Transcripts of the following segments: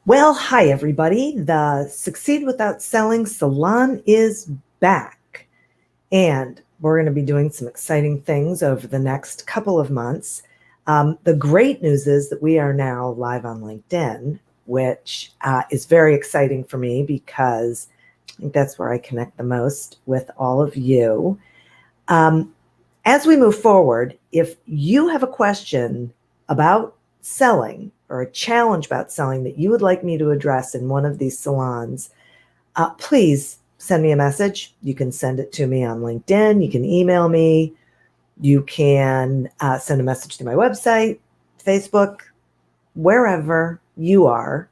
Well, hi, everybody. The Succeed Without Selling Salon is back. And we're going to be doing some exciting things over the next couple of months. The great news is that we are now live on LinkedIn, which is very exciting for me because I think that's where I connect the most with all of you. As we move forward, if you have a question about selling or a challenge about selling that you would like me to address in one of these salons, please send me a message. You can send it to me on LinkedIn. You can email me. You can send a message to my website, Facebook, wherever you are.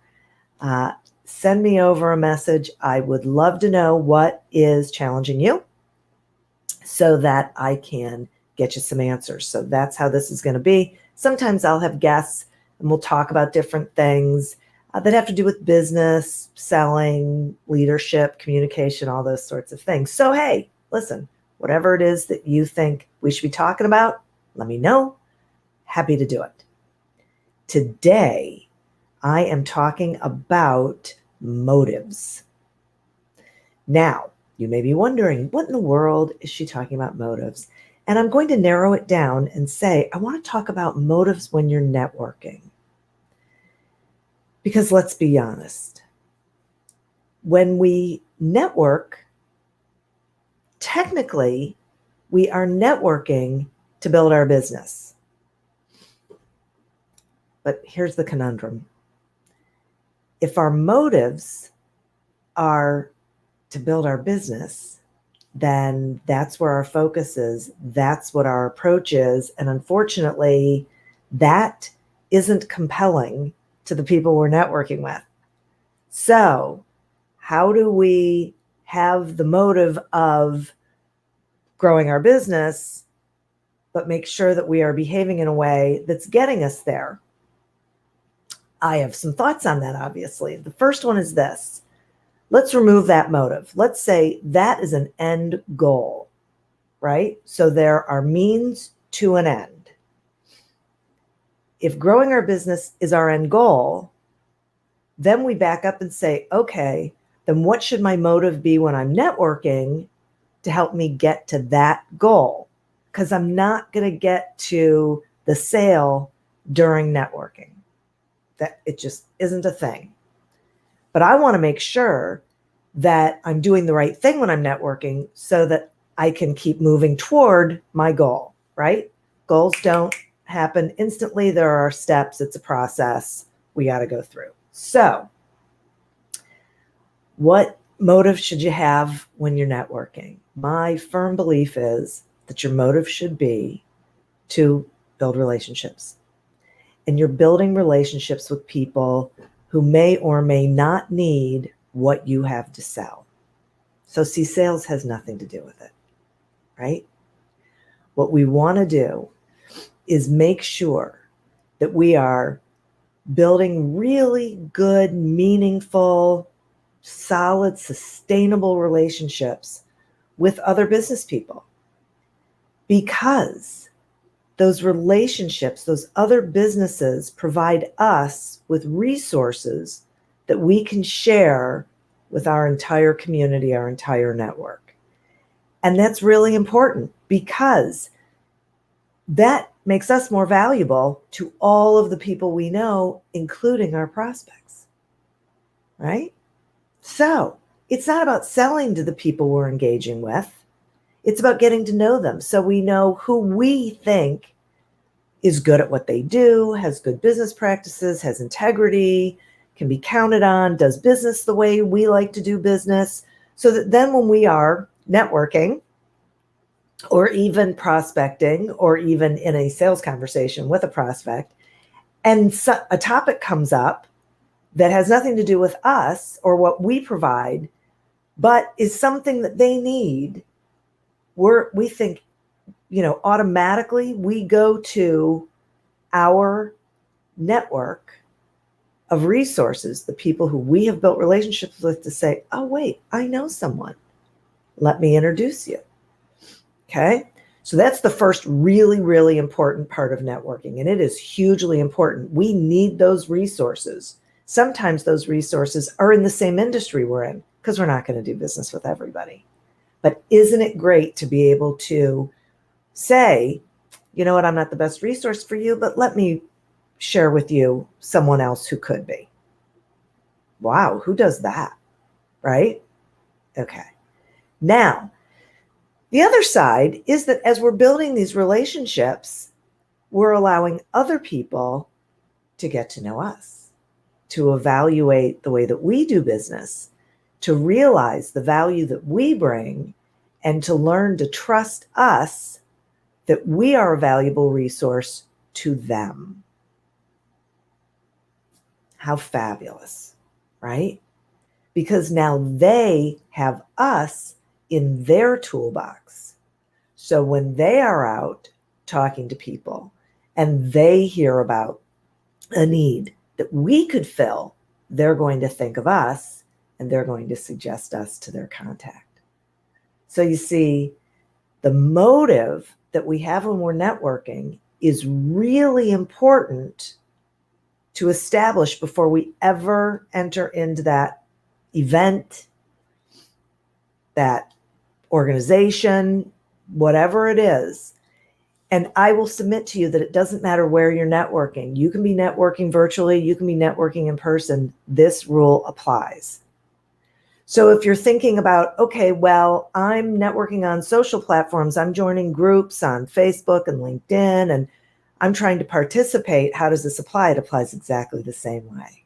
Send me over a message. I would love to know what is challenging you, so that I can get you some answers. So that's how this is going to be. Sometimes I'll have guests and we'll talk about different things that have to do with business, selling, leadership, communication, all those sorts of things. So, hey, listen, whatever it is that you think we should be talking about, let me know. Happy to do it. Today, I am talking about motives. Now, you may be wondering, what in the world is she talking about motives? And I'm going to narrow it down and say, I want to talk about motives when you're networking. Because let's be honest, when we network, technically, we are networking to build our business. But here's the conundrum. If our motives are to build our business, then that's where our focus is. That's what our approach is. And unfortunately, that isn't compelling to the people we're networking with. So how do we have the motive of growing our business, but make sure that we are behaving in a way that's getting us there? I have some thoughts on that, obviously. The first one is this. Let's remove that motive. Let's say that is an end goal, right? So there are means to an end. If growing our business is our end goal, then we back up and say, okay, then what should my motive be when I'm networking to help me get to that goal? Because I'm not going to get to the sale during networking. That it just isn't a thing. But I want to make sure that I'm doing the right thing when I'm networking so that I can keep moving toward my goal, right? Goals don't happen instantly. There are steps. It's a process we got to go through. So what motive should you have when you're networking? My firm belief is that your motive should be to build relationships. And you're building relationships with people who may or may not need what you have to sell. So see, sales has nothing to do with it, right? What we want to do is make sure that we are building really good, meaningful, solid, sustainable relationships with other business people. Because those relationships, those other businesses provide us with resources that we can share with our entire community, our entire network. And that's really important because that makes us more valuable to all of the people we know, including our prospects, right? So it's not about selling to the people we're engaging with. It's about getting to know them so we know who we think is good at what they do, has good business practices, has integrity, can be counted on, does business the way we like to do business, so that then when we are networking or even prospecting or even in a sales conversation with a prospect, and a topic comes up that has nothing to do with us or what we provide, but is something that they need, we think, automatically we go to our network of resources, the people who we have built relationships with, to say, oh, wait, I know someone. Let me introduce you. Okay. So that's the first really, really important part of networking. And it is hugely important. We need those resources. Sometimes those resources are in the same industry we're in, because we're not going to do business with everybody. But isn't it great to be able to say, you know what, I'm not the best resource for you, but let me share with you someone else who could be. Wow, who does that? Right? Okay. Now, the other side is that as we're building these relationships, we're allowing other people to get to know us, to evaluate the way that we do business, to realize the value that we bring, and to learn to trust us that we are a valuable resource to them. How fabulous, right? Because now they have us in their toolbox. So when they are out talking to people and they hear about a need that we could fill, they're going to think of us and they're going to suggest us to their contact. So you see, the motive that we have when we're networking is really important to establish before we ever enter into that event, that organization, whatever it is. And I will submit to you that it doesn't matter where you're networking. You can be networking virtually, you can be networking in person. This rule applies. So if you're thinking about, okay, well, I'm networking on social platforms, I'm joining groups on Facebook and LinkedIn, and I'm trying to participate, how does this apply? It applies exactly the same way.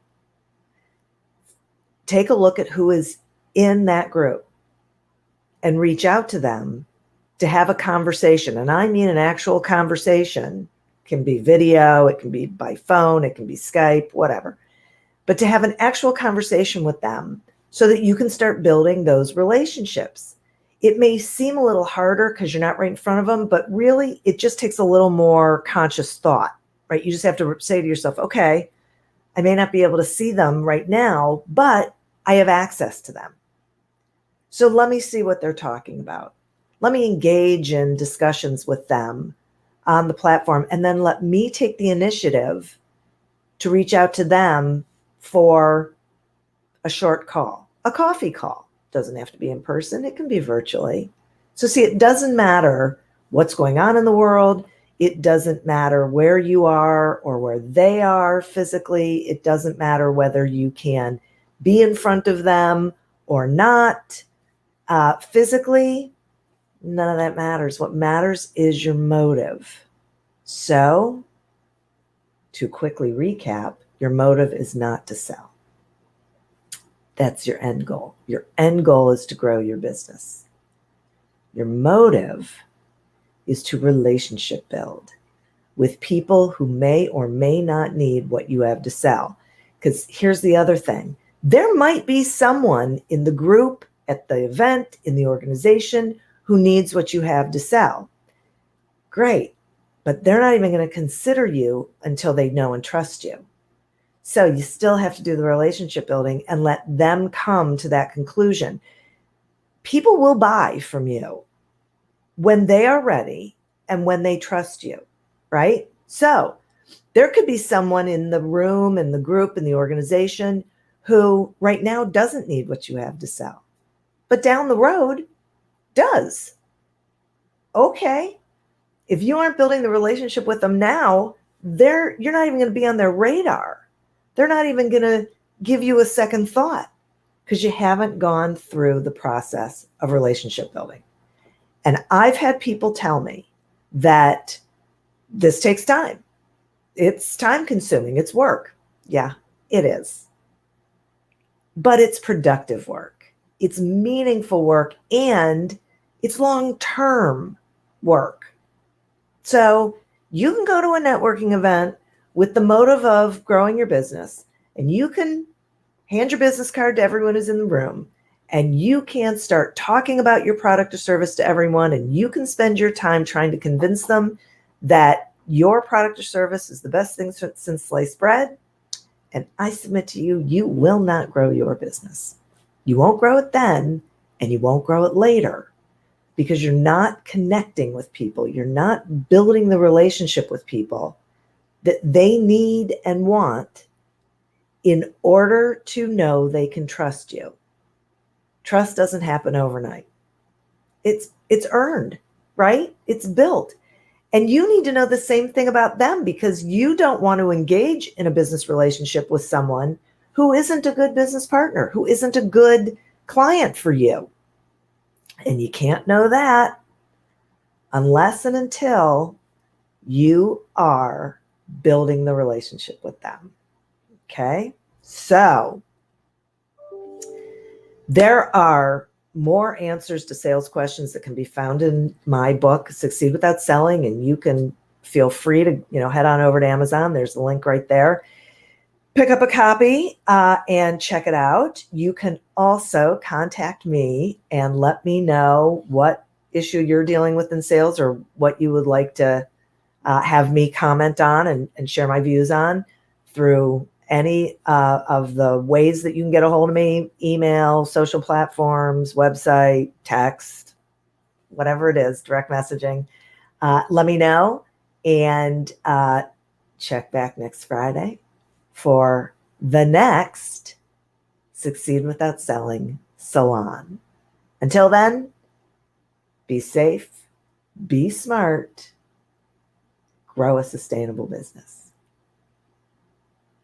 Take a look at who is in that group and reach out to them to have a conversation. And I mean an actual conversation. It can be video, it can be by phone, it can be Skype, whatever. But to have an actual conversation with them so that you can start building those relationships. It may seem a little harder because you're not right in front of them, but really it just takes a little more conscious thought, right? You just have to say to yourself, okay, I may not be able to see them right now, but I have access to them. So let me see what they're talking about. Let me engage in discussions with them on the platform, and then let me take the initiative to reach out to them for a short call, a coffee call. Doesn't have to be in person, it can be virtually. So see, it doesn't matter what's going on in the world. It doesn't matter where you are or where they are physically. It doesn't matter whether you can be in front of them or not. Physically, none of that matters. What matters is your motive. So, to quickly recap, your motive is not to sell. That's your end goal. Your end goal is to grow your business. Your motive is to relationship build with people who may or may not need what you have to sell. Because here's the other thing. There might be someone in the group, at the event, in the organization who needs what you have to sell. Great. But they're not even going to consider you until they know and trust you. So you still have to do the relationship building and let them come to that conclusion. People will buy from you when they are ready and when they trust you, right? So there could be someone in the room, in the group, in the organization who right now doesn't need what you have to sell, but down the road does. Okay. If you aren't building the relationship with them now, you're not even going to be on their radar. They're not even going to give you a second thought because you haven't gone through the process of relationship building. And I've had people tell me that this takes time. It's time consuming. It's work. Yeah, it is. But it's productive work. It's meaningful work, and it's long-term work. So you can go to a networking event with the motive of growing your business, and you can hand your business card to everyone who's in the room, and you can start talking about your product or service to everyone, and you can spend your time trying to convince them that your product or service is the best thing since sliced bread. And I submit to you, you will not grow your business. You won't grow it then, and you won't grow it later, because you're not connecting with people. You're not building the relationship with people that they need and want in order to know they can trust you. Trust doesn't happen overnight. It's earned, right? It's built. And you need to know the same thing about them, because you don't want to engage in a business relationship with someone who isn't a good business partner, who isn't a good client for you. And you can't know that unless and until you are building the relationship with them. Okay? So there are more answers to sales questions that can be found in my book, Succeed Without Selling, and you can feel free to, head on over to Amazon. There's the link right there. Pick up a copy and check it out. You can also contact me and let me know what issue you're dealing with in sales, or what you would like to have me comment on and share my views on through any of the ways that you can get a hold of me: email, social platforms, website, text, whatever it is, direct messaging. Let me know, and check back next Friday for the next Succeed Without Selling Salon. Until then, be safe, be smart, grow a sustainable business.